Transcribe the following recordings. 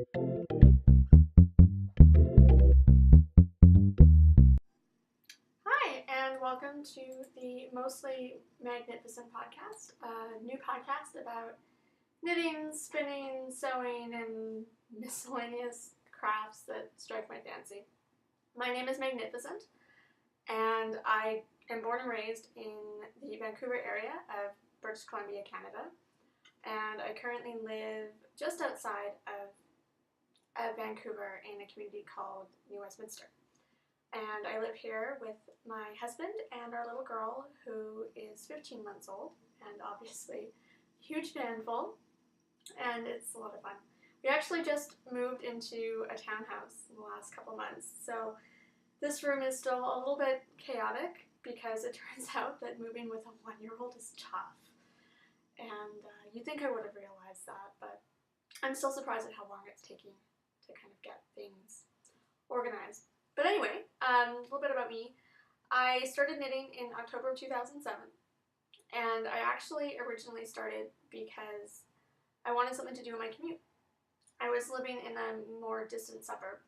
Hi, and welcome to the Mostly Magnificent podcast, a new podcast about knitting, spinning, sewing, and miscellaneous crafts that strike my fancy. My name is Magnificent, and I am born and raised in the Vancouver area of British Columbia, Canada, and I currently live just outside of Vancouver in a community called New Westminster. And I live here with my husband and our little girl, who is 15 months old, and obviously a huge handful, and it's a lot of fun. We actually just moved into a townhouse in the last couple months, so this room is still a little bit chaotic because it turns out that moving with a 1-year-old is tough. And you'd think I would have realized that, but I'm still surprised at how long it's taking to kind of get things organized. But anyway, a little bit about me. I started knitting in October of 2007, and I actually originally started because I wanted something to do in my commute. I was living in a more distant suburb,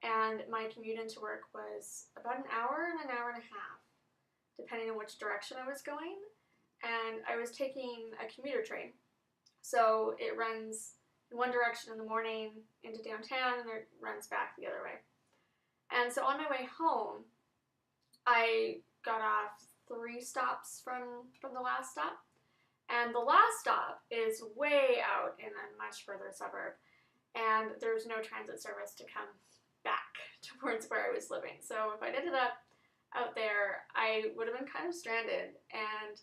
and my commute into work was about an hour and a half, depending on which direction I was going, and I was taking a commuter train. So it runs in one direction in the morning into downtown, and it runs back the other way. And so on my way home, I got off 3 stops from the last stop. And the last stop is way out in a much further suburb. And there's no transit service to come back towards where I was living. So if I'd ended up out there, I would have been kind of stranded. And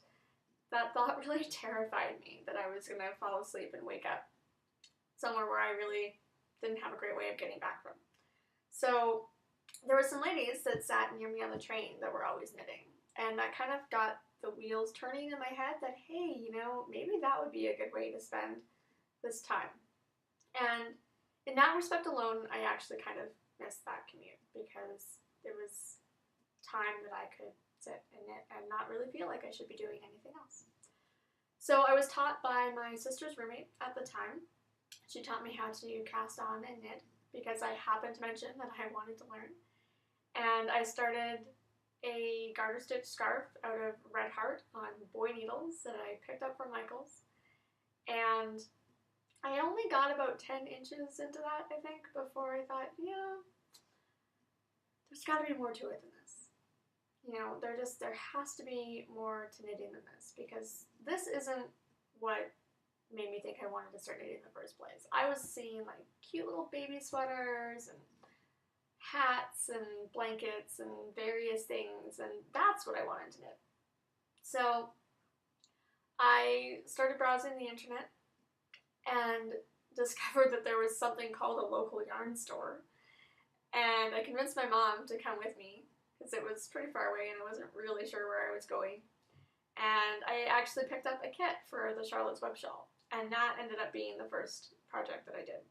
that thought really terrified me, that I was going to fall asleep and wake up somewhere where I really didn't have a great way of getting back from. So there were some ladies that sat near me on the train that were always knitting, and that kind of got the wheels turning in my head that, hey, maybe that would be a good way to spend this time. And in that respect alone, I actually kind of missed that commute because there was time that I could sit and knit and not really feel like I should be doing anything else. So I was taught by my sister's roommate at the time. She taught me how to cast on and knit, because I happened to mention that I wanted to learn. And I started a garter stitch scarf out of Red Heart on boy needles that I picked up from Michael's. And I only got about 10 inches into that, I think, before I thought, there's got to be more to it than this. There has to be more to knitting than this, because this isn't what made me think I wanted to start knitting in the first place. I was seeing like cute little baby sweaters and hats and blankets and various things, and that's what I wanted to knit. So I started browsing the internet and discovered that there was something called a local yarn store, and I convinced my mom to come with me because it was pretty far away and I wasn't really sure where I was going. And I actually picked up a kit for the Charlotte's Web Shawl. And that ended up being the first project that I did.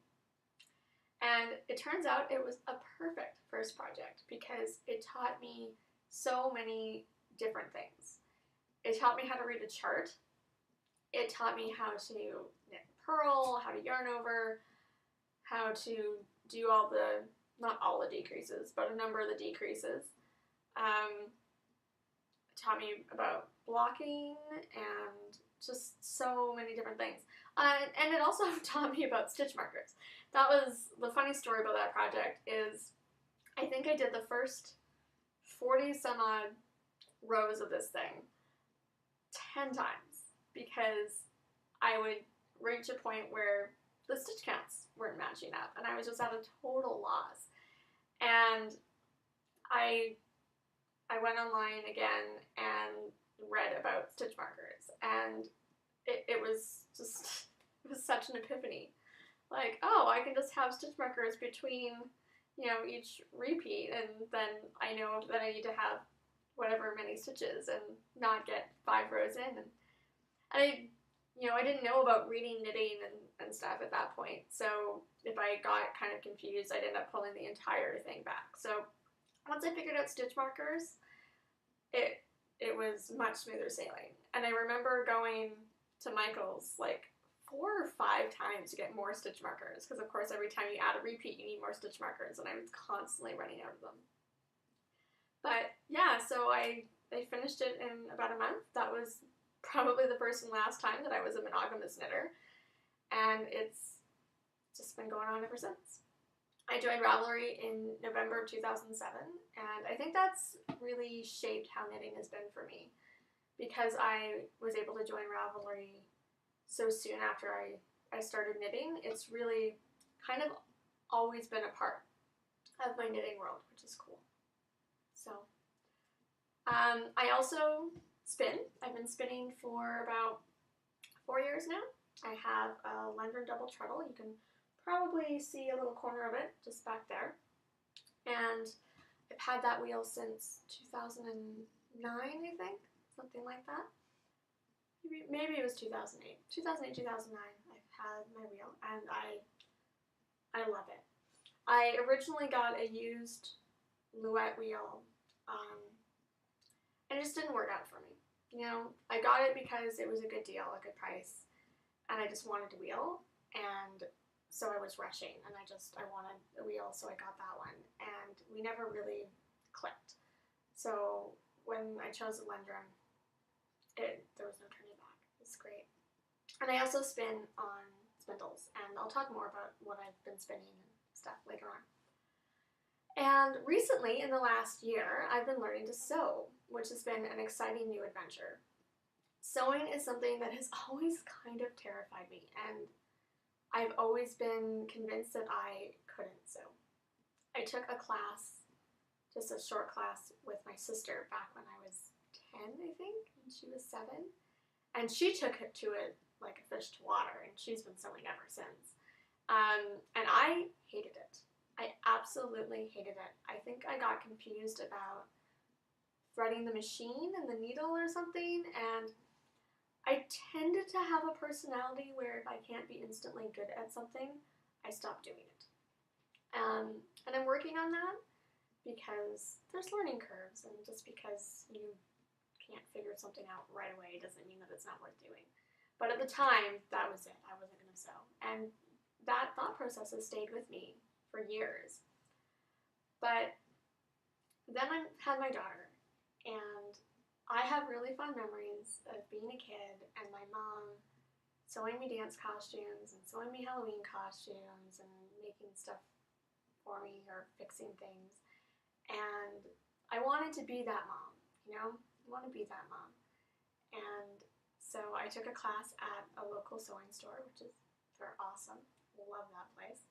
And it turns out it was a perfect first project because it taught me so many different things. It taught me how to read a chart. It taught me how to knit purl, how to yarn over, how to do not all the decreases, but a number of the decreases. It taught me about blocking and just so many different things. And it also taught me about stitch markers. That was the funny story about that project is I think I did the first 40 some odd rows of this thing 10 times because I would reach a point where the stitch counts weren't matching up and I was just at a total loss. And I went online again and read about stitch markers, and it was such an epiphany. Like, oh, I can just have stitch markers between, each repeat, and then I know that I need to have whatever many stitches and not get 5 rows in. And I didn't know about reading knitting and stuff at that point, so if I got kind of confused, I'd end up pulling the entire thing back. So once I figured out stitch markers, it was much smoother sailing. And I remember going to Michael's like 4 or 5 times to get more stitch markers, because of course every time you add a repeat you need more stitch markers, and I was constantly running out of them. But yeah, so I finished it in about a month. That was probably the first and last time that I was a monogamous knitter, and it's just been going on ever since. I joined Ravelry in November of 2007, and I think that's really shaped how knitting has been for me, because I was able to join Ravelry so soon after I started knitting. It's really kind of always been a part of my knitting world, which is cool. So, I also spin. I've been spinning for about 4 years now. I have a Lendrum double treadle. You can probably see a little corner of it just back there. And I've had that wheel since 2009, I think, something like that. Maybe it was 2008. 2008, 2009, I've had my wheel, and I love it. I originally got a used Louette wheel, and it just didn't work out for me. You know, I got it because it was a good deal, a good price, and I just wanted a wheel, and so I was rushing, and I wanted a wheel, so I got that one, and we never really clicked. So when I chose a Lendrum, there was no turning back. It's great. And I also spin on spindles, and I'll talk more about what I've been spinning and stuff later on. And recently, in the last year, I've been learning to sew, which has been an exciting new adventure. Sewing is something that has always kind of terrified me, and I've always been convinced that I couldn't sew. I took a class, just a short class, with my sister back when I was 10, I think, and she was 7. And she took it to it like a fish to water, and she's been sewing ever since. And I hated it. I absolutely hated it. I think I got confused about threading the machine and the needle or something, and I tended to have a personality where if I can't be instantly good at something, I stop doing it. And I'm working on that, because there's learning curves, and just because you can't figure something out right away doesn't mean that it's not worth doing. But at the time, that was it. I wasn't going to sew. And that thought process has stayed with me for years. But then I had my daughter, and I have really fond memories of being a kid and my mom sewing me dance costumes and sewing me Halloween costumes and making stuff for me or fixing things. And I wanted to be that mom, you know? I want to be that mom. And so I took a class at a local sewing store, they're awesome. Love that place.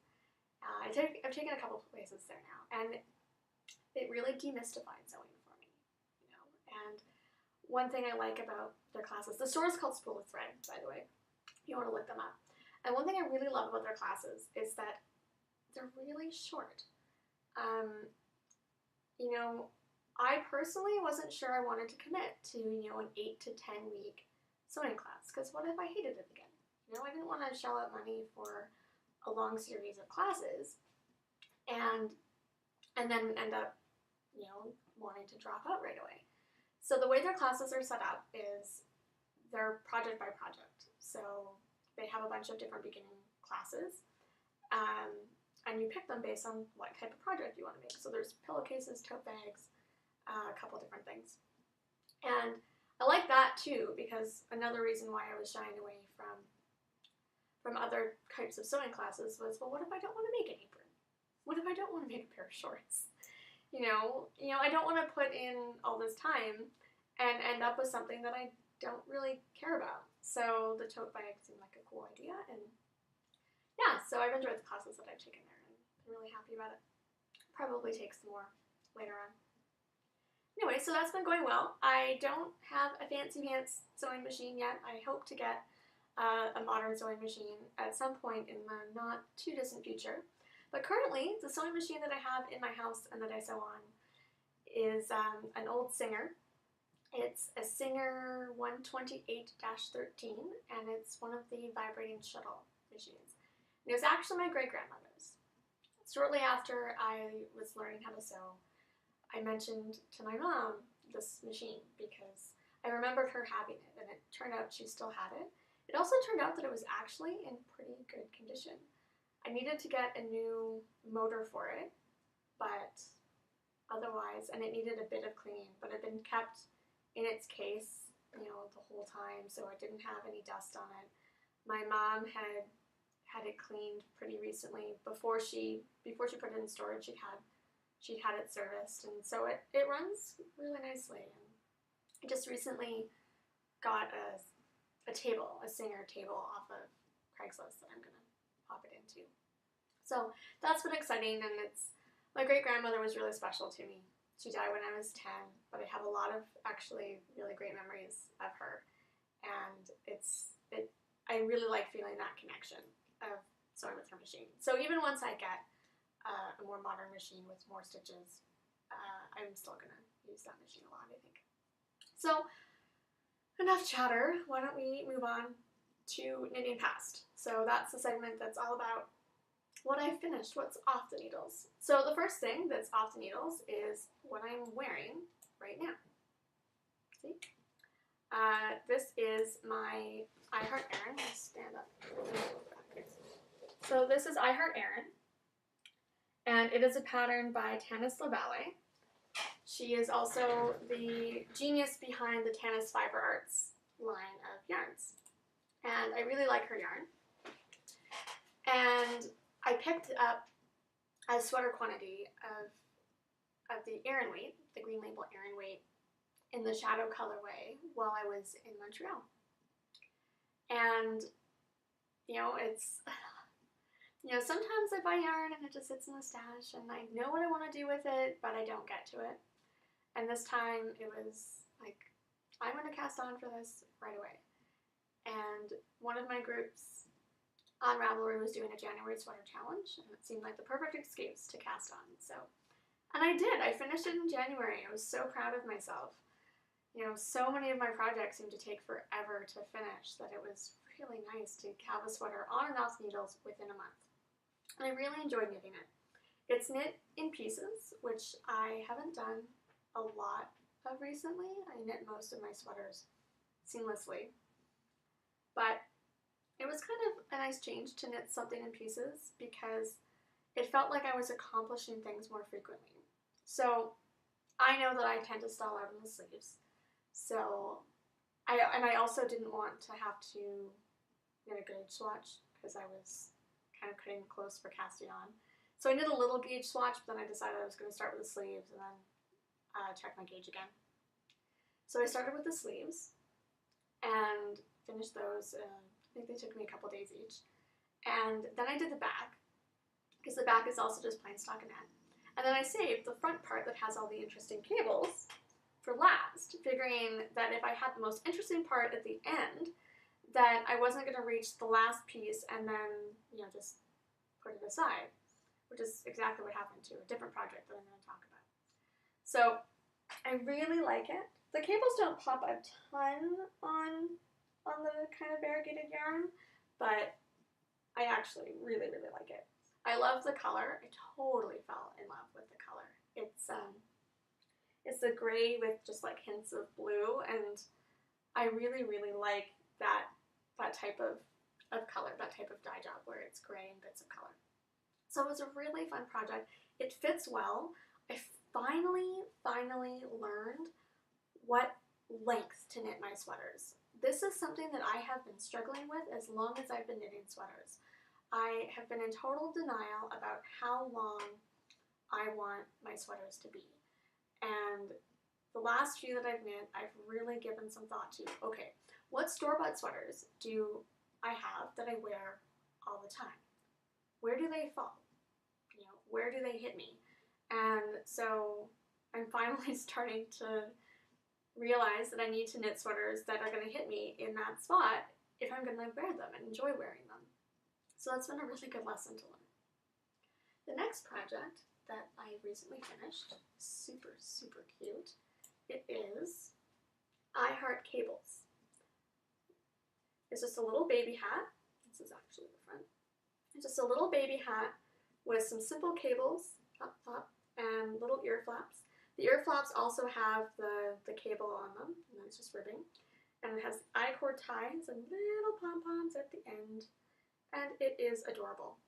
I've taken a couple places there now, and it really demystified sewing for me, you know. And one thing I like about their classes, the store is called Spool of Thread, by the way, if you want to look them up. And one thing I really love about their classes is that they're really short. You know, I personally wasn't sure I wanted to commit to, you know, an 8 to 10 week sewing class, because what if I hated it again? You know, I didn't want to shell out money for a long series of classes and then end up, you know, wanting to drop out right away. So the way their classes are set up is they're project by project. So they have a bunch of different beginning classes, and you pick them based on what type of project you want to make. So there's pillowcases, tote bags, a couple different things. And I like that too, because another reason why I was shying away from other types of sewing classes was, well, what if I don't want to make an apron? What if I don't want to make a pair of shorts? You know, I don't want to put in all this time and end up with something that I don't really care about. So the tote bag seemed like a cool idea, and yeah, so I've enjoyed the classes that I've taken there, and I'm really happy about it. Probably take some more later on. Anyway, so that's been going well. I don't have a fancy pants sewing machine yet. I hope to get a modern sewing machine at some point in the not too distant future. But currently, the sewing machine that I have in my house and that I sew on is an old Singer. It's a Singer 128-13, and it's one of the vibrating shuttle machines. And it was actually my great-grandmother's. Shortly after I was learning how to sew, I mentioned to my mom this machine because I remembered her having it, and it turned out she still had it. It also turned out that it was actually in pretty good condition. I needed to get a new motor for it, but otherwise, and it needed a bit of cleaning, but it had been kept in its case, the whole time, so it didn't have any dust on it. My mom had it cleaned pretty recently. Before she put it in storage, she'd had it serviced, and so it runs really nicely. And I just recently got a Singer table off of Craigslist that I'm gonna pop it into. So that's been exciting, and my great-grandmother was really special to me. She died when I was 10, but I have a lot of actually really great memories of her, and I really like feeling that connection of sewing with her machine. So even once I get a more modern machine with more stitches, I'm still gonna use that machine a lot, I think. So enough chatter. Why don't we move on to knitting past? So that's the segment that's all about what I finished, what's off the needles. So the first thing that's off the needles is what I'm wearing right now. See? This is my I Heart Erin. Let's stand up. So this is I Heart Erin, and it is a pattern by Tanis LaValle. She is also the genius behind the Tanis Fiber Arts line of yarns. And I really like her yarn. And I picked up a sweater quantity of the Erin weight, the Green Label Erin weight, in the shadow colorway while I was in Montreal. And, sometimes I buy yarn and it just sits in the stash and I know what I want to do with it, but I don't get to it. And this time it was like, I'm going to cast on for this right away. And one of my groups on Ravelry was doing a January sweater challenge, and it seemed like the perfect excuse to cast on. And I did. I finished it in January. I was so proud of myself. So many of my projects seemed to take forever to finish that it was really nice to have a sweater on and off needles within a month. And I really enjoyed knitting it. It's knit in pieces, which I haven't done a lot of recently. I knit most of my sweaters seamlessly. But it was kind of a nice change to knit something in pieces because it felt like I was accomplishing things more frequently. So I know that I tend to stall out in the sleeves. So I also didn't want to have to knit a gauge swatch because I was kind of cutting close for casting on. So I knit a little gauge swatch, but then I decided I was going to start with the sleeves and then check my gauge again. So I started with the sleeves and finished those. I think they took me a couple days each. And then I did the back, because the back is also just plain stockinette. And then I saved the front part that has all the interesting cables for last, figuring that if I had the most interesting part at the end, that I wasn't going to reach the last piece and then, just put it aside, which is exactly what happened to a different project that I'm going to talk about. So I really like it. The cables don't pop a ton on the kind of variegated yarn, but I actually really, really like it. I love the color. I totally fell in love with the color. It's the gray with just like hints of blue, and I really, really like that type of color, that type of dye job where it's gray and bits of color. So it was a really fun project. It fits well. I finally learned what length to knit my sweaters. This is something that I have been struggling with as long as I've been knitting sweaters. I have been in total denial about how long I want my sweaters to be. And the last few that I've knit, I've really given some thought to, okay, what store-bought sweaters do I have that I wear all the time? Where do they fall? Where do they hit me? And so I'm finally starting to realize that I need to knit sweaters that are going to hit me in that spot if I'm going to wear them and enjoy wearing them. So that's been a really good lesson to learn. The next project that I recently finished, super, super cute, it is I Heart Cables. It's just a little baby hat. This is actually the front. It's just a little baby hat with some simple cables up top and little ear flaps. The ear flaps also have the cable on them, and that's just ribbing. and it has I-cord ties and little pom-poms at the end, and it is adorable.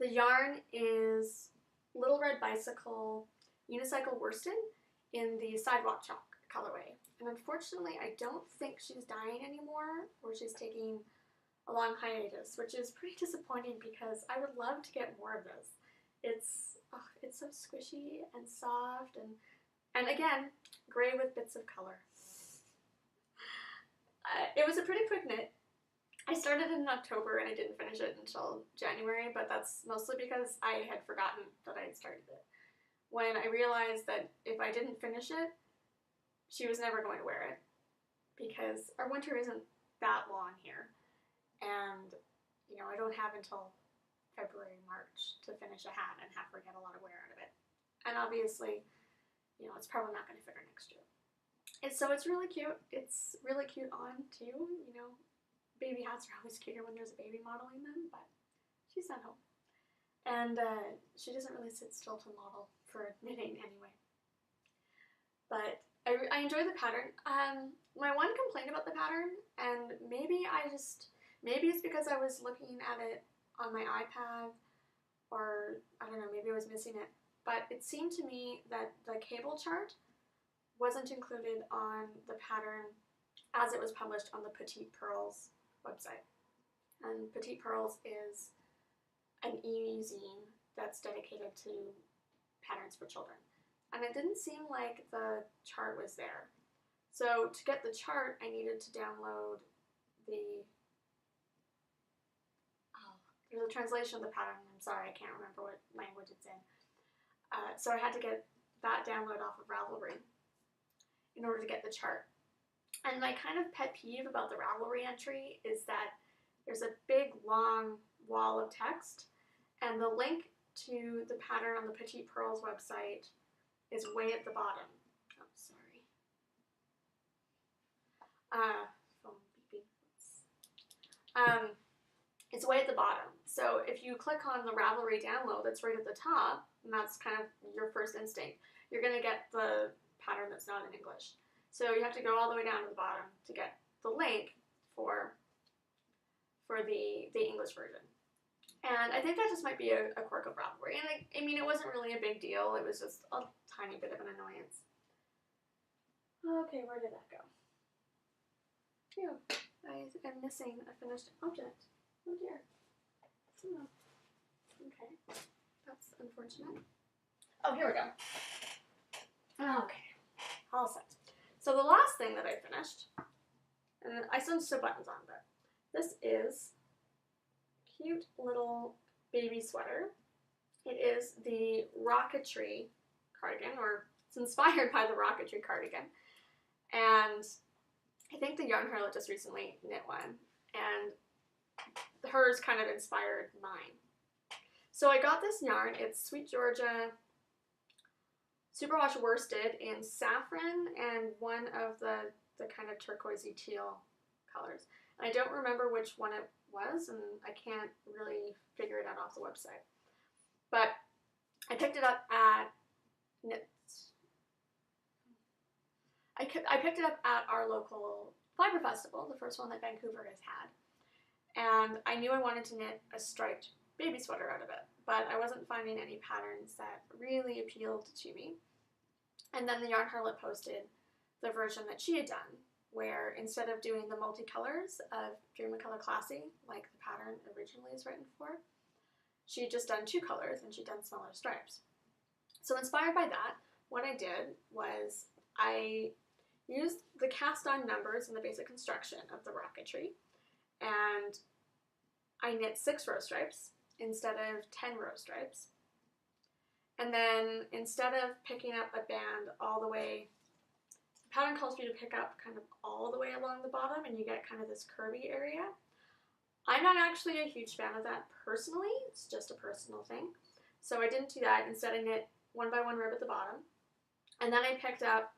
The yarn is Little Red Bicycle Unicycle Worsted in the Sidewalk Chalk colorway. And unfortunately, I don't think she's dyeing anymore, or she's taking a long hiatus, which is pretty disappointing because I would love to get more of this. It's so squishy and soft, and again, gray with bits of color. It was a pretty quick knit. I started it in October and I didn't finish it until January, but that's mostly because I had forgotten that I had started it. When I realized that if I didn't finish it, she was never going to wear it, because our winter isn't that long here, and you know, I don't have until February, March to finish a hat and have her get a lot of wear out of it. And obviously, you know, it's probably not going to fit her next year. So it's really cute. It's really cute on too, you know. Baby hats are always cuter when there's a baby modeling them, but she's at home. And she doesn't really sit still to model for knitting anyway. But I enjoy the pattern. My one complaint about the pattern, and maybe it's because I was looking at it on my iPad, or I don't know, maybe I was missing it, but it seemed to me that the cable chart wasn't included on the pattern as it was published on the Petite Pearls website. And Petite Pearls is an e-zine that's dedicated to patterns for children. And it didn't seem like the chart was there. So to get the chart, I needed to download there's a translation of the pattern. I'm sorry, I can't remember what language it's in. So I had to get that download off of Ravelry in order to get the chart. And my kind of pet peeve about the Ravelry entry is that there's a big, long wall of text, and the link to the pattern on the Petite Pearls website is way at the bottom. Oh, sorry. Phone beeping. It's way at the bottom. So if you click on the Ravelry download that's right at the top, and that's kind of your first instinct, you're going to get the pattern that's not in English. So you have to go all the way down to the bottom to get the link for the English version. And I think that just might be a quirk of Ravelry. And I mean, it wasn't really a big deal. It was just a tiny bit of an annoyance. Okay, where did that go? Phew, I'm missing a finished object. Oh dear. Okay, that's unfortunate. Oh, here we go. Okay, all set. So the last thing that I finished, and I still sew buttons on, but this is a cute little baby sweater. It is the Rocketry cardigan, or it's inspired by the Rocketry cardigan. And I think the Yarn Harlot just recently knit one, and hers kind of inspired mine. So I got this yarn. It's Sweet Georgia Superwash worsted in saffron and one of the kind of turquoisey teal colors. And I don't remember which one it was, and I can't really figure it out off the website. But I picked it up at I picked it up at our local fiber festival, the first one that Vancouver has had. And I knew I wanted to knit a striped baby sweater out of it, but I wasn't finding any patterns that really appealed to me. And then the Yarn Harlot posted the version that she had done, where instead of doing the multicolors of Dreamacolor Classy, like the pattern originally is written for, she had just done 2 colors and she'd done smaller stripes. So inspired by that, what I did was I used the cast-on numbers in the basic construction of the Rocketry, and I knit 6 row stripes instead of 10 row stripes. And then instead of picking up a band all the way, the pattern calls for you to pick up kind of all the way along the bottom and you get kind of this curvy area. I'm not actually a huge fan of that personally, it's just a personal thing. So I didn't do that. Instead I knit 1 by 1 rib at the bottom, and then I picked up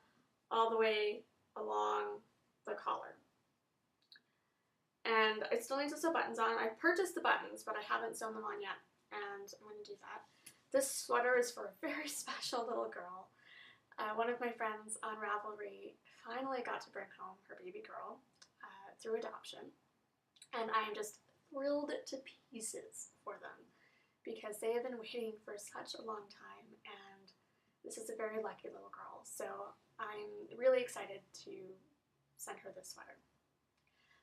all the way along the collar. And I still need to sew buttons on. I purchased the buttons, but I haven't sewn them on yet, and I'm going to do that. This sweater is for a very special little girl. One of my friends on Ravelry finally got to bring home her baby girl, through adoption, and I am just thrilled to pieces for them because they have been waiting for such a long time, and this is a very lucky little girl. So I'm really excited to send her this sweater.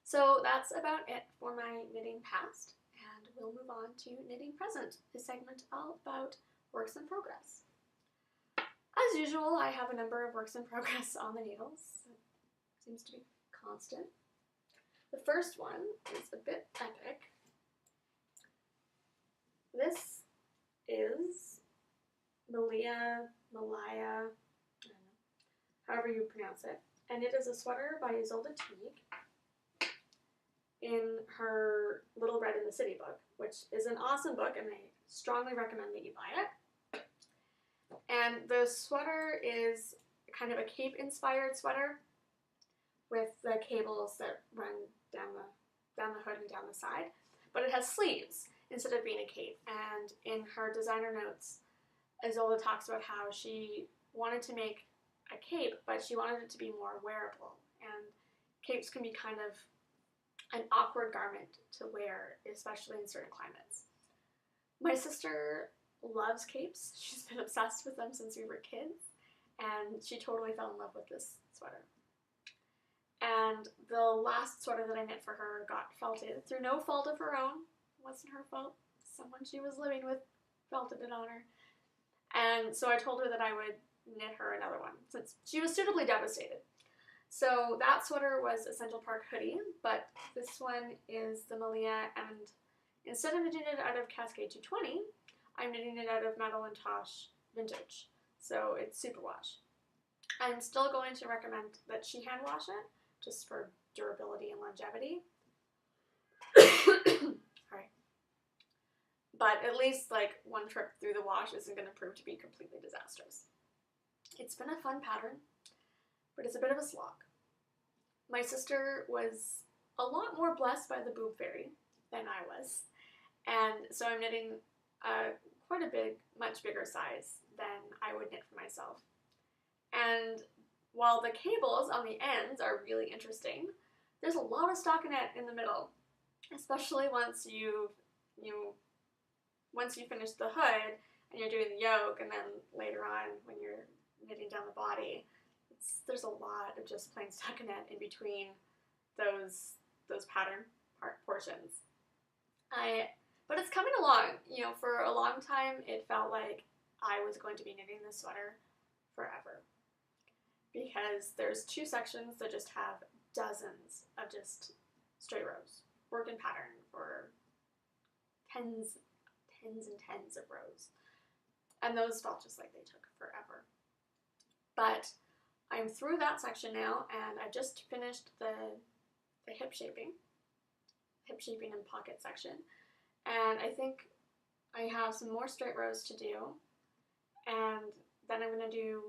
So that's about it for my knitting past, and we'll move on to knitting present, the segment all about works in progress. As usual, I have a number of works in progress on the needles. It seems to be constant. The first one is a bit epic. This is Malaya, I don't know, however you pronounce it. And it is a sweater by Isolde Teague in her Little Red in the City book, which is an awesome book, and I strongly recommend that you buy it. And the sweater is kind of a cape-inspired sweater with the cables that run down the hood and down the side, but it has sleeves instead of being a cape. And in her designer notes, Isolde talks about how she wanted to make a cape, but she wanted it to be more wearable. And capes can be kind of an awkward garment to wear, especially in certain climates. My sister loves capes. She's been obsessed with them since we were kids, and she totally fell in love with this sweater. And the last sweater that I knit for her got felted through no fault of her own. It wasn't her fault. Someone she was living with felted it on her. And so I told her that I would knit her another one, since she was suitably devastated. So that sweater was a Central Park hoodie, but this one is the Malia, and instead of knitting it out of Cascade 220, I'm knitting it out of Madeline Tosh Vintage. So it's superwash. I'm still going to recommend that she hand wash it, just for durability and longevity. Alright. But at least like one trip through the wash isn't going to prove to be completely disastrous. It's been a fun pattern, but it's a bit of a slog. My sister was a lot more blessed by the boob fairy than I was, and so I'm knitting quite a big, much bigger size than I would knit for myself. And while the cables on the ends are really interesting, there's a lot of stockinette in the middle, especially once you finish the hood and you're doing the yoke, and then later on when you're knitting down the body, there's a lot of just plain stockinette in between those pattern portions. But it's coming along. You know, for a long time it felt like I was going to be knitting this sweater forever, because there's two sections that just have dozens of just straight rows, work in pattern for tens and tens of rows, and those felt just like they took forever. But I'm through that section now, and I've just finished the hip shaping and pocket section, and I think I have some more straight rows to do, and then I'm going to do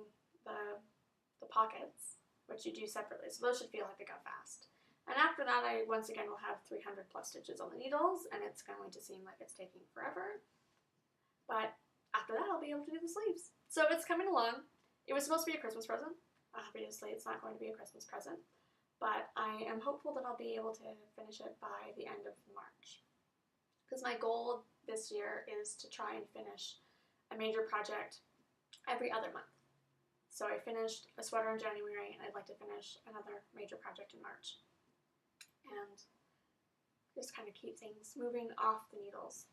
the pockets, which you do separately, so those should feel like they go fast. And after that, I once again will have 300 plus stitches on the needles, and it's going to seem like it's taking forever. But after that, I'll be able to do the sleeves. So it's coming along. It was supposed to be a Christmas present. Obviously, it's not going to be a Christmas present, but I am hopeful that I'll be able to finish it by the end of March. Because my goal this year is to try and finish a major project every other month. So I finished a sweater in January, and I'd like to finish another major project in March. And just kind of keep things moving off the needles.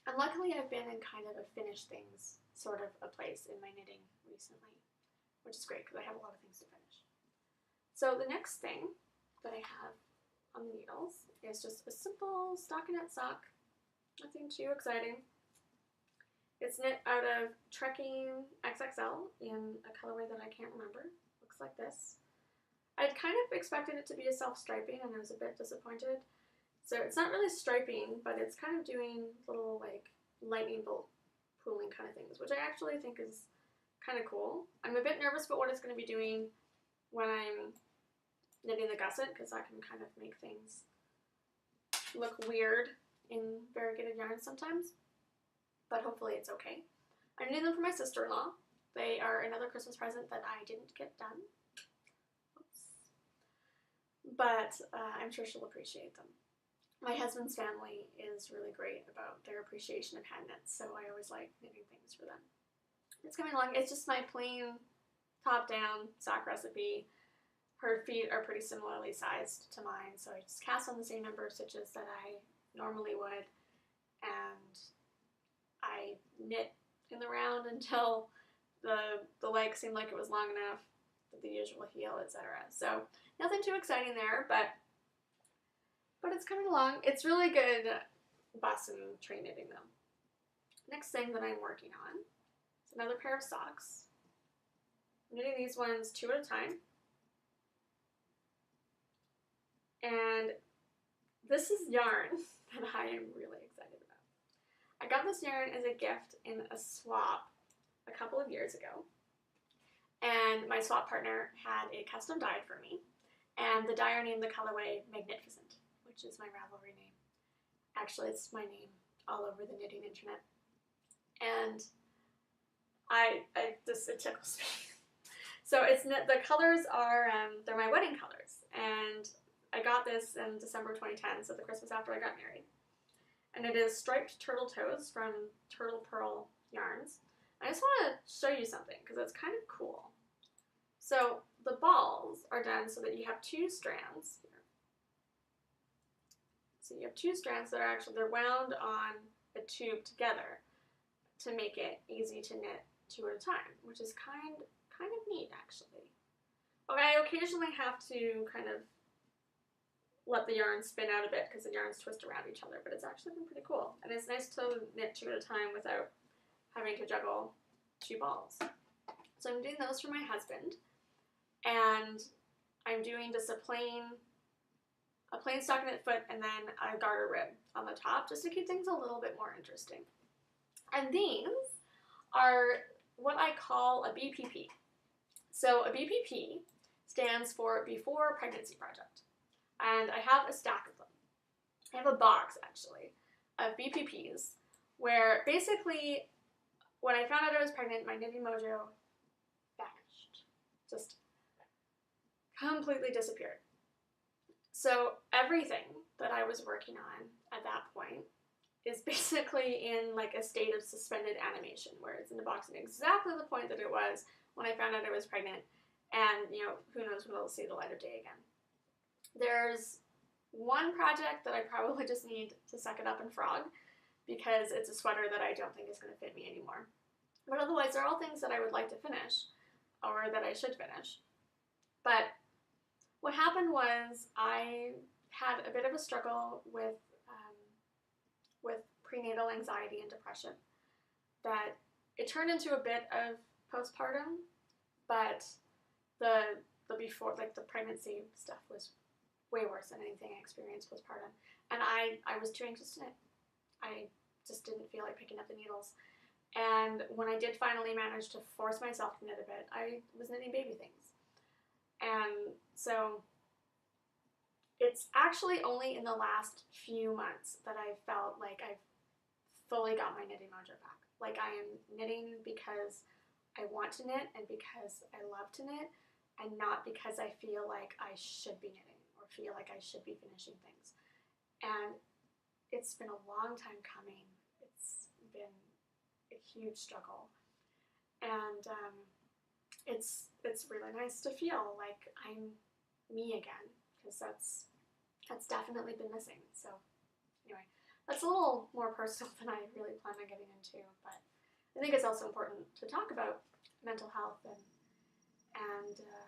And luckily I've been in kind of a finish things sort of a place in my knitting recently, which is great because I have a lot of things to finish. So the next thing that I have on the needles is just a simple stockinette sock, nothing too exciting. It's knit out of Trekking XXL in a colorway that I can't remember. Looks like this. I'd kind of expected it to be a self-striping, and I was a bit disappointed. So it's not really striping, but it's kind of doing little like lightning bolt pooling kind of things, which I actually think is kind of cool. I'm a bit nervous about what it's going to be doing when I'm knitting the gusset, because that can kind of make things look weird in variegated yarns sometimes. But hopefully it's okay. I'm knitting them for my sister-in-law. They are another Christmas present that I didn't get done. Oops. but I'm sure she'll appreciate them. My husband's family is really great about their appreciation of hand knits, so I always like knitting things for them. It's coming along. It's just my plain top-down sock recipe. Her feet are pretty similarly sized to mine, so I just cast on the same number of stitches that I normally would, and I knit in the round until the leg seemed like it was long enough, the usual heel, etc. So nothing too exciting there, but it's coming along. It's really good bus and train knitting though. Next thing that I'm working on is another pair of socks. I'm knitting these ones 2 at a time. And this is yarn that I am really excited about. I got this yarn as a gift in a swap a couple of years ago. And my swap partner had a custom dyed for me. And the dyer named the colorway Magnificent, which is my Ravelry name. Actually, it's my name all over the knitting internet. And it tickles me. So the colors are, they're my wedding colors. And I got this in December 2010, so the Christmas after I got married. And it is striped turtle toes from Turtle Pearl Yarns. I just want to show you something because it's kind of cool. So the balls are done so that you have 2 strands here. So you have 2 strands that are they're wound on a tube together to make it easy to knit 2 at a time, which is kind of neat actually. Okay, I occasionally have to kind of let the yarn spin out a bit because the yarns twist around each other, but it's actually been pretty cool. And it's nice to knit 2 at a time without having to juggle 2 balls. So I'm doing those for my husband, and I'm doing just a plain stockinette foot and then a garter rib on the top just to keep things a little bit more interesting. And these are what I call a BPP. So a BPP stands for Before Pregnancy Project. And I have a stack of them. I have a box, actually, of BPPs where basically when I found out I was pregnant, my knitting mojo vanished. Just completely disappeared. So everything that I was working on at that point is basically in like a state of suspended animation where it's in the box in exactly the point that it was when I found out I was pregnant, and who knows when it'll see the light of day again. There's one project that I probably just need to suck it up and frog because it's a sweater that I don't think is going to fit me anymore. But otherwise, they're all things that I would like to finish or that I should finish. But what happened was I had a bit of a struggle with prenatal anxiety and depression. That it turned into a bit of postpartum, but the before, like the pregnancy stuff was way worse than anything I experienced postpartum. And I was too anxious to knit. I just didn't feel like picking up the needles. And when I did finally manage to force myself to knit a bit, I was knitting baby things. And so it's actually only in the last few months that I felt like I've fully got my knitting mojo back. Like I am knitting because I want to knit and because I love to knit, and not because I feel like I should be knitting or feel like I should be finishing things. And it's been a long time coming. It's been a huge struggle. And it's really nice to feel like I'm me again, because that's definitely been missing. So anyway, that's a little more personal than I really plan on getting into, but I think it's also important to talk about mental health and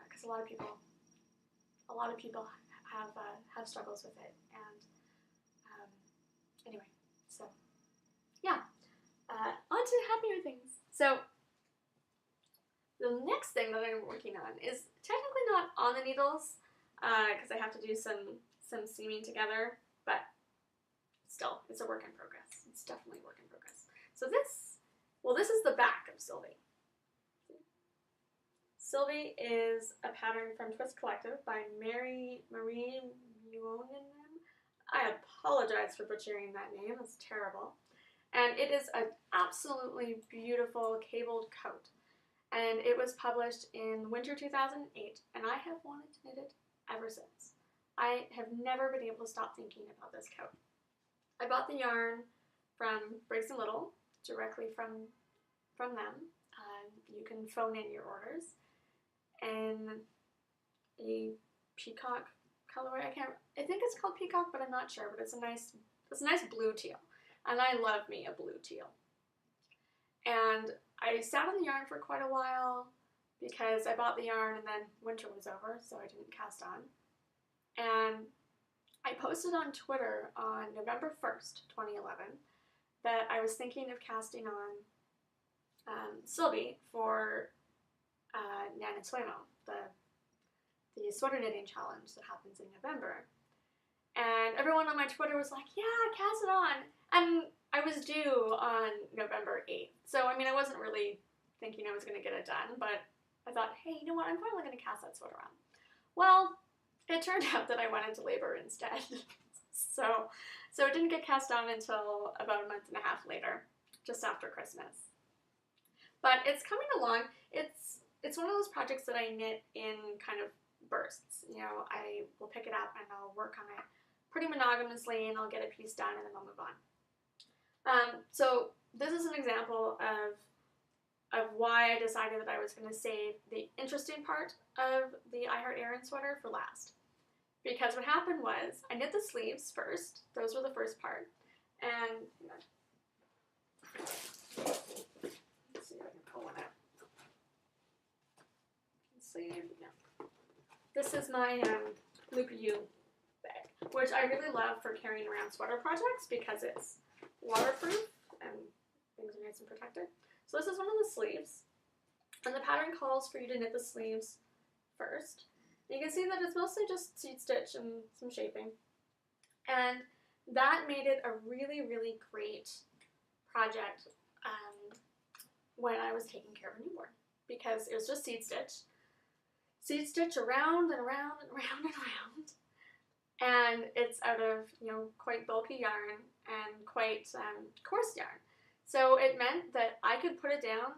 because a lot of people have struggles with it. And anyway, so yeah, on to happier things. So the next thing that I'm working on is technically not on the needles because I have to do some seaming together, but still, it's a work in progress. It's definitely a work in progress. So this is the back of Sylvie. Sylvie is a pattern from Twist Collective by Marie Muonen. I apologize for butchering that name. It's terrible. And it is an absolutely beautiful cabled coat. And it was published in winter 2008, and I have wanted to knit it ever since. I have never been able to stop thinking about this coat. I bought the yarn from Briggs & Little, directly from them. You can phone in your orders. And a peacock colorway. I think it's called peacock, but I'm not sure. But it's a nice blue teal, and I love me a blue teal. And I sat on the yarn for quite a while because I bought the yarn and then winter was over, so I didn't cast on. And I posted on Twitter on November 1st, 2011, that I was thinking of casting on Sylvie for NaNoSueMo, the sweater knitting challenge that happens in November. And everyone on my Twitter was like, yeah, cast it on. And I was due on November 8th. So, I mean, I wasn't really thinking I was going to get it done, but I thought, hey, you know what, I'm probably going to cast that sweater on. Well, it turned out that I went into labor instead. So it didn't get cast on until about a month and a half later, just after Christmas. But it's coming along. It's one of those projects that I knit in kind of bursts. You know, I will pick it up and I'll work on it pretty monogamously, and I'll get a piece done and then I'll move on. So this is an example of why I decided that I was going to save the interesting part of the I Heart Erin sweater for last. Because what happened was, I knit the sleeves first. Those were the first part. And, let's see if I can pull one out. Sleeve, no. This is my Loopy U bag, which I really love for carrying around sweater projects because it's waterproof and things are nice and protected. So this is one of the sleeves, and the pattern calls for you to knit the sleeves first. And you can see that it's mostly just seed stitch and some shaping, and that made it a really, really great project when I was taking care of a newborn, because it was just seed stitch around and around and around and around. And it's out of, quite bulky yarn and quite coarse yarn. So it meant that I could put it down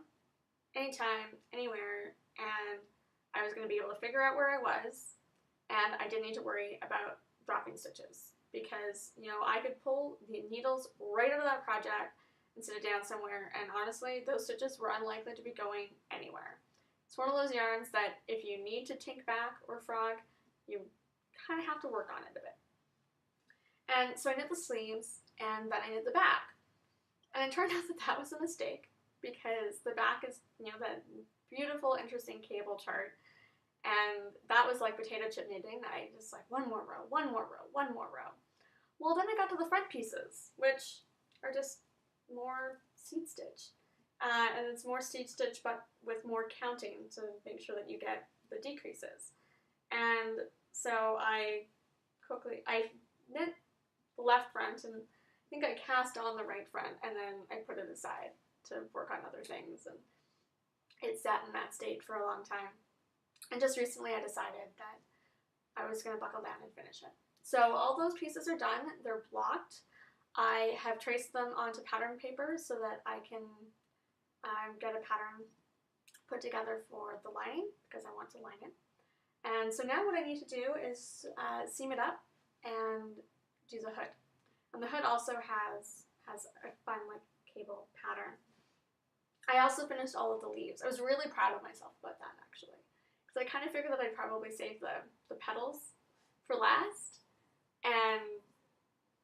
anytime, anywhere, and I was going to be able to figure out where I was, and I didn't need to worry about dropping stitches because, I could pull the needles right out of that project and sit it down somewhere, and honestly, those stitches were unlikely to be going anywhere. It's one of those yarns that if you need to tink back or frog, you kind of have to work on it a bit. And so I knit the sleeves, and then I knit the back. And it turned out that that was a mistake, because the back is, that beautiful, interesting cable chart, and that was like potato chip knitting. I just like one more row, one more row, one more row. Well, then I got to the front pieces, which are just more seed stitch. And it's more seed stitch, but with more counting to make sure that you get the decreases. And so I knit the left front, and I think I cast on the right front, and then I put it aside to work on other things, and it sat in that state for a long time. And just recently I decided that I was going to buckle down and finish it. So all those pieces are done. They're blocked. I have traced them onto pattern paper so that I can get a pattern put together for the lining, because I want to line it. And so now what I need to do is seam it up and do the hood. And the hood also has a fun cable pattern. I also finished all of the leaves. I was really proud of myself about that, actually, because I kind of figured that I'd probably save the petals for last, and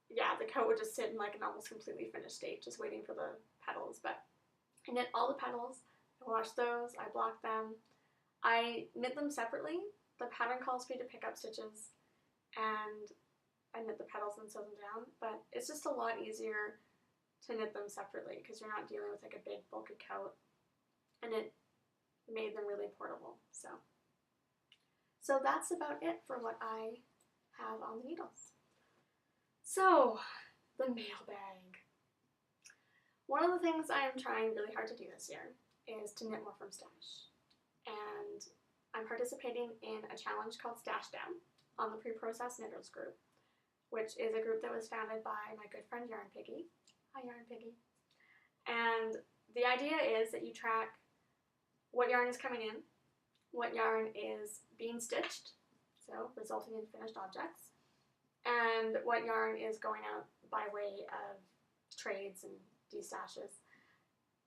yeah, the coat would just sit in an almost completely finished state, just waiting for the petals. But I knit all the petals, I washed those, I blocked them, I knit them separately. The pattern calls for you to pick up stitches, and I knit the petals and sew them down, but it's just a lot easier to knit them separately because you're not dealing with a big bulky coat, and it made them really portable. So that's about it for what I have on the needles. So, the mailbag. One of the things I am trying really hard to do this year is to knit more from stash, and I'm participating in a challenge called Stash Down on the Pre-Processed Knitters group, which is a group that was founded by my good friend Yarn Piggy. Hi, Yarn Piggy. And the idea is that you track what yarn is coming in, what yarn is being stitched, so resulting in finished objects, and what yarn is going out by way of trades and destashes.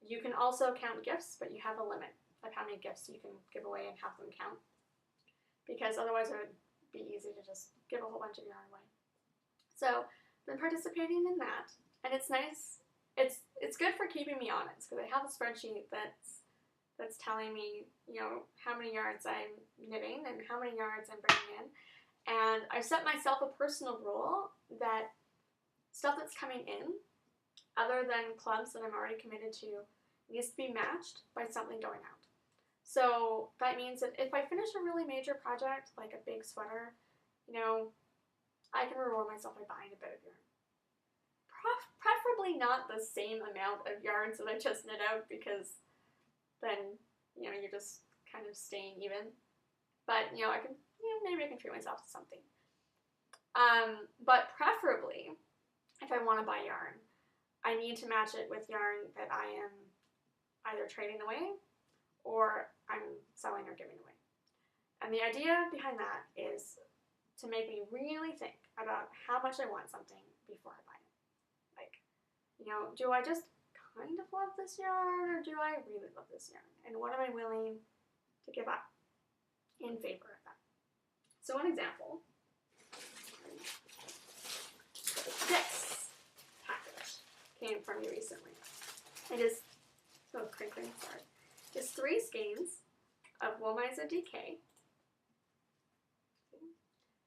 You can also count gifts, but you have a limit of how many gifts you can give away and have them count, because otherwise it would be easy to just give a whole bunch of yarn away. So I've been participating in that, and it's nice. It's good for keeping me honest, because I have a spreadsheet that's telling me, you know, how many yards I'm knitting and how many yards I'm bringing in. And I've set myself a personal rule that stuff that's coming in, other than clubs that I'm already committed to, needs to be matched by something going out. So that means that if I finish a really major project, like a big sweater, you know, I can reward myself by buying a bit of yarn. Preferably not the same amount of yarns that I just knit out, because then, you know, you're just kind of staying even. But, you know, maybe I can treat myself to something. But preferably, if I want to buy yarn, I need to match it with yarn that I am either trading away or I'm selling or giving away. And the idea behind that is to make me really think about how much I want something before I buy it. Like, you know, do I just kind of love this yarn, or do I really love this yarn? And what am I willing to give up in favor of that? So an example, this package came from me recently. It is, crinkling, sorry. It's 3 skeins of Woolmizer DK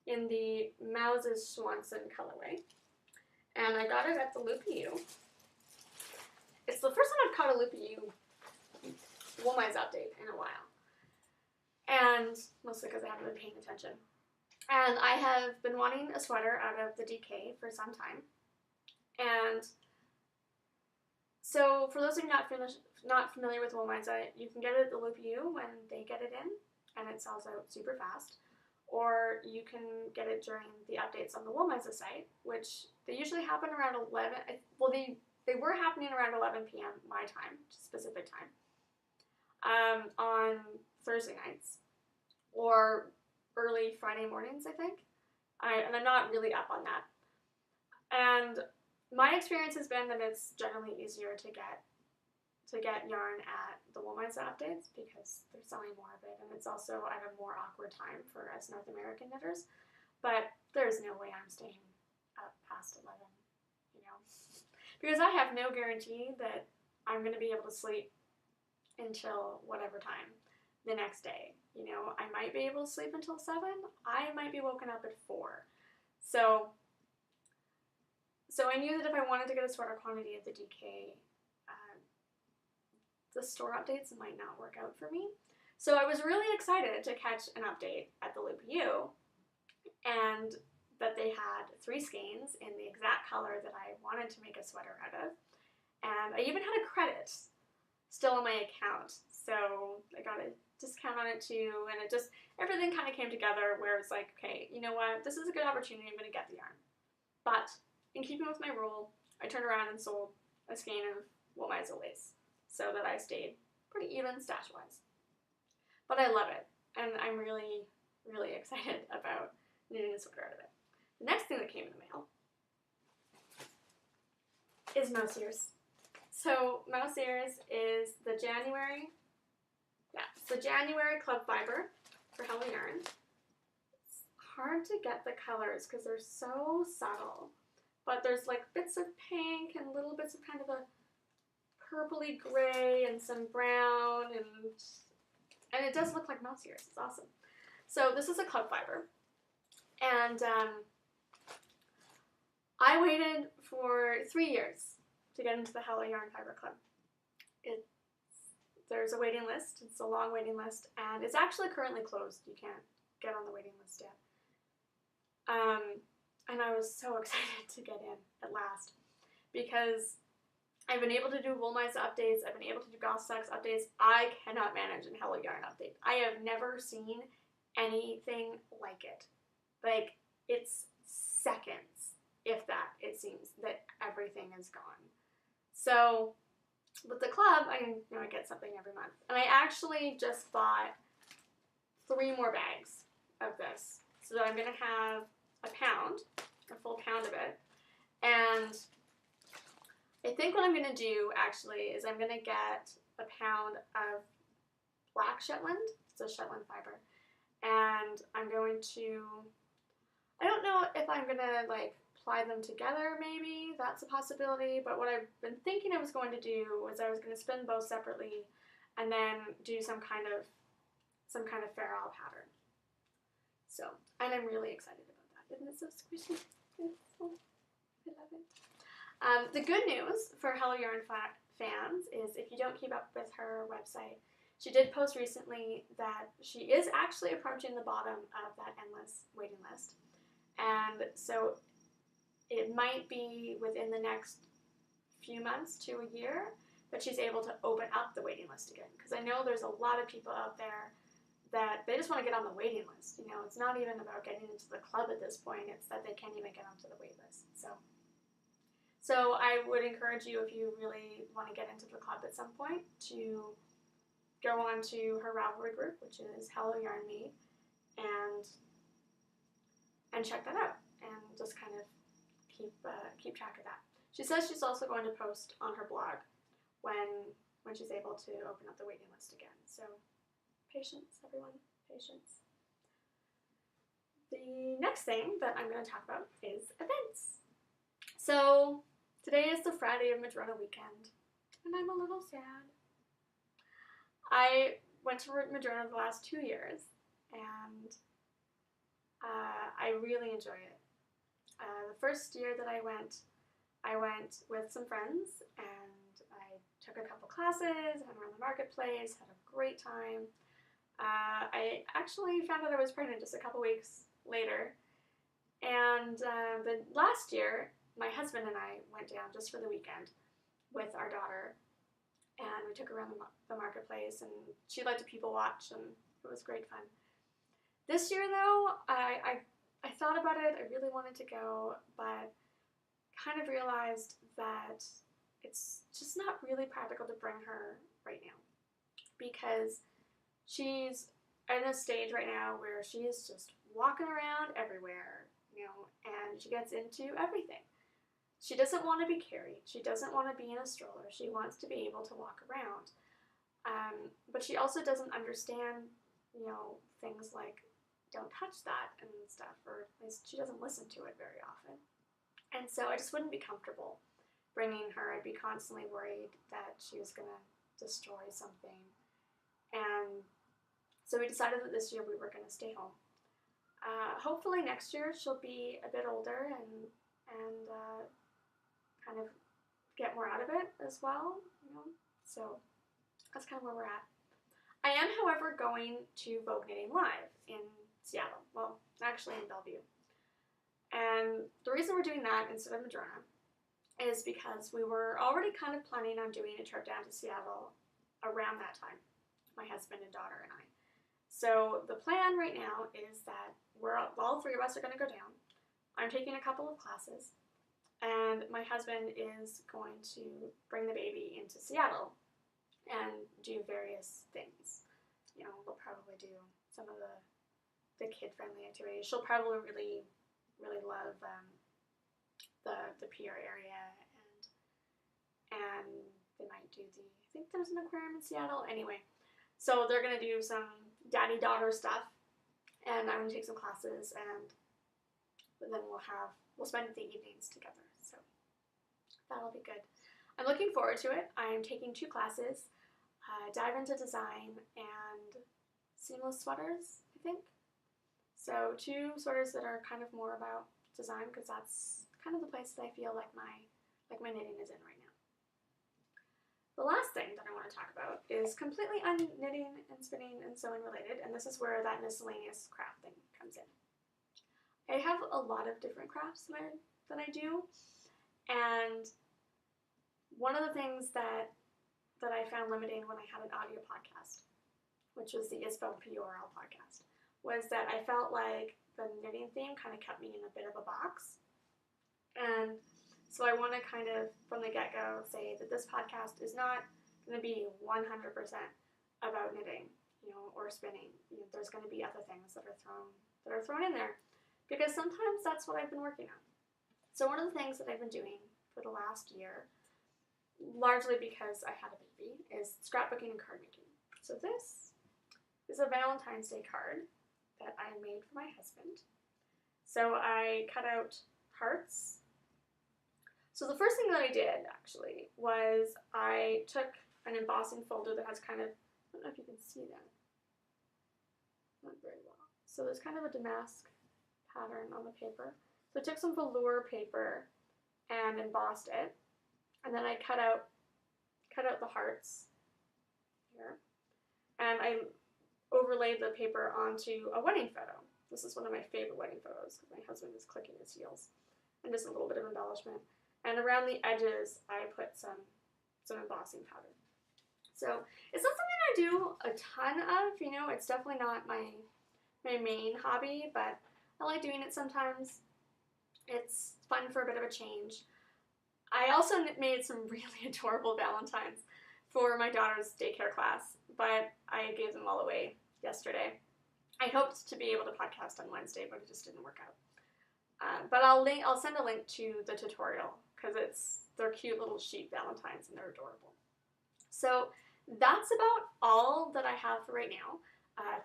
in the Mouse's Swanson colorway. And I got it at the Loopy U. It's the first time I've caught a Loopy U Woolmizer update in a while. And mostly because I haven't been paying attention. And I have been wanting a sweater out of the DK for some time. And so for those of you not familiar with Woolmizer, you can get it at the Loopy U when they get it in, and it sells out super fast. Or you can get it during the updates on the Woolmizer site, which they usually happen around 11. Well, they were happening around 11 p.m. my time, specific time, on Thursday nights, or early Friday mornings, I think. And I'm not really up on that. And my experience has been that it's generally easier to get yarn at the Woolmizer updates because they're selling more of it, and it's also at a more awkward time for us North American knitters. But there's no way I'm staying up past 11, you know, because I have no guarantee that I'm going to be able to sleep until whatever time the next day. You know, I might be able to sleep until 7. I might be woken up at 4. So I knew that if I wanted to get a sweater quantity at the DK, the store updates might not work out for me. So I was really excited to catch an update at the Loopy U, and that they had 3 skeins in the exact color that I wanted to make a sweater out of. And I even had a credit still on my account, so I got a discount on it too, and it just, everything kind of came together where it's like, okay, you know what, this is a good opportunity, I'm going to get the yarn. But in keeping with my rule, I turned around and sold a skein of Woolmizer lace, so that I stayed pretty even stash-wise. But I love it, and I'm really, really excited about knitting a sweater out of it. The next thing that came in the mail is mouse ears. So mouse ears is the January club fiber for Hello Yarn. It's hard to get the colors because they're so subtle, but there's like bits of pink and little bits of kind of a purpley gray and some brown, and it does look like mouse ears. It's awesome. So this is a club fiber, and I waited for 3 years to get into the Hello Yarn Fiber Club. There's a waiting list. It's a long waiting list, and it's actually currently closed. You can't get on the waiting list yet. And I was so excited to get in at last, because I've been able to do Woolmizer updates, I've been able to do Goth Socks updates. I cannot manage a Hello Yarn update. I have never seen anything like it. Like, it's seconds, if that, it seems, that everything is gone. So with the club, I get something every month. And I actually just bought 3 more bags of this, so that I'm going to have a pound a full pound of it. And I think what I'm going to do, actually, is I'm going to get a pound of black Shetland. It's a Shetland fiber. And I'm going to, I don't know if I'm going to, like, ply them together, maybe. That's a possibility. But what I've been thinking I was going to do was I was going to spin both separately and then do some kind of ferrule pattern. So, and I'm really excited about that. Isn't it so squishy? I love it. The good news for Hello Yarn fans is if you don't keep up with her website, she did post recently that she is actually approaching the bottom of that endless waiting list. And so it might be within the next few months to a year that she's able to open up the waiting list again. Because I know there's a lot of people out there that they just want to get on the waiting list. You know, it's not even about getting into the club at this point. It's that they can't even get onto the wait list. So I would encourage you, if you really want to get into the club at some point, to go on to her Ravelry group, which is Hello Yarn Me, and check that out, and just kind of keep track of that. She says she's also going to post on her blog when she's able to open up the waiting list again. So patience, everyone, patience. The next thing that I'm going to talk about is events. So today is the Friday of Madrona weekend, and I'm a little sad. I went to Madrona the last 2 years, and I really enjoy it. The first year that I went with some friends, and I took a couple classes, went around the marketplace, had a great time. I actually found out I was pregnant just a couple weeks later, and the last year, my husband and I went down just for the weekend with our daughter, and we took her around the marketplace, and she liked to people watch, and it was great fun. This year, though, I thought about it. I really wanted to go, but kind of realized that it's just not really practical to bring her right now, because she's in a stage right now where she is just walking around everywhere, you know, and she gets into everything. She doesn't want to be carried. She doesn't want to be in a stroller. She wants to be able to walk around. But she also doesn't understand, you know, things like don't touch that and stuff, or at least she doesn't listen to it very often. And so I just wouldn't be comfortable bringing her. I'd be constantly worried that she was going to destroy something. And so we decided that this year we were going to stay home. Hopefully next year she'll be a bit older and kind of get more out of it as well, you know. So that's kind of where we're at. I am, however, going to Vogue Knitting Live in Seattle. Well, actually in Bellevue. And the reason we're doing that instead of Madrona is because we were already kind of planning on doing a trip down to Seattle around that time, my husband and daughter and I. So the plan right now is that all three of us are going to go down. I'm taking a couple of classes, and my husband is going to bring the baby into Seattle and do various things. You know, we'll probably do some of the kid-friendly activities. She'll probably really love the Pierre area, and they might do I think there's an aquarium in Seattle. Anyway, so they're gonna do some daddy-daughter stuff, and I'm gonna take some classes, and then we'll spend the evenings together. So that'll be good. I'm looking forward to it. I'm taking 2 classes, dive into design and seamless sweaters, I think. So 2 sweaters that are kind of more about design, because that's kind of the place that I feel like my knitting is in right now. The last thing that I want to talk about is completely unknitting and spinning and sewing related, and this is where that miscellaneous craft thing comes in. I have a lot of different crafts that I do, and one of the things that I found limiting when I had an audio podcast, which was the ISPO PURL podcast, was that I felt like the knitting theme kind of kept me in a bit of a box. And so I want to kind of, from the get-go, say that this podcast is not going to be 100% about knitting, you know, or spinning. You know, there's going to be other things that are thrown in there, because sometimes that's what I've been working on. So one of the things that I've been doing for the last year, largely because I had a baby, is scrapbooking and card making. So this is a Valentine's Day card that I made for my husband. So I cut out hearts. So the first thing that I did, actually, was I took an embossing folder that has kind of, I don't know if you can see that, not very well. So there's kind of a damask pattern on the paper. So I took some velour paper and embossed it, and then I cut out the hearts here, and I overlaid the paper onto a wedding photo. This is one of my favorite wedding photos because my husband is clicking his heels, and just a little bit of embellishment. And around the edges, I put some embossing powder. So it's not something I do a ton of, you know, it's definitely not my main hobby, but I like doing it sometimes. It's fun for a bit of a change. I also made some really adorable Valentines for my daughter's daycare class, but I gave them all away yesterday. I hoped to be able to podcast on Wednesday, but it just didn't work out. But I'll send a link to the tutorial because they're cute little sheep Valentines and they're adorable. So that's about all that I have for right now.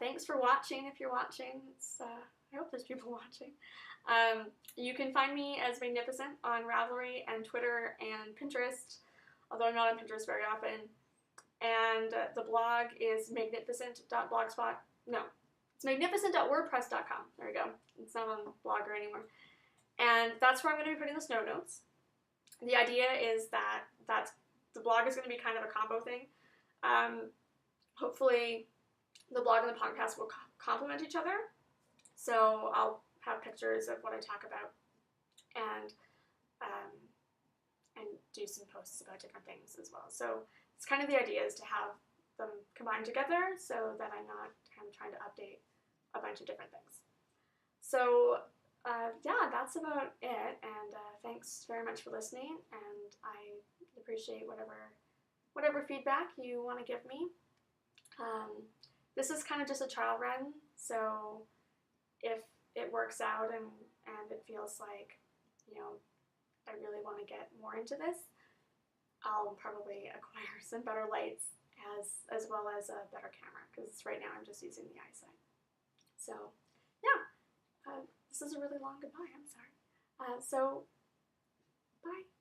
Thanks for watching if you're watching. I hope there's people watching. You can find me as Magnificent on Ravelry and Twitter and Pinterest, although I'm not on Pinterest very often. And the blog is magnificent.blogspot. No, it's magnificent.wordpress.com. There we go. It's not on Blogger anymore. And that's where I'm going to be putting the snow notes. The idea is that the blog is going to be kind of a combo thing. Hopefully the blog and the podcast will complement each other. So I'll have pictures of what I talk about and do some posts about different things as well. So it's kind of the idea is to have them combined together so that I'm not kind of trying to update a bunch of different things. So yeah, that's about it, and thanks very much for listening, and I appreciate whatever feedback you want to give me. This is kind of just a trial run, so if it works out and it feels like, you know, I really want to get more into this, I'll probably acquire some better lights as well as a better camera, because right now I'm just using the iSight. So yeah, this is a really long goodbye, I'm sorry. So bye.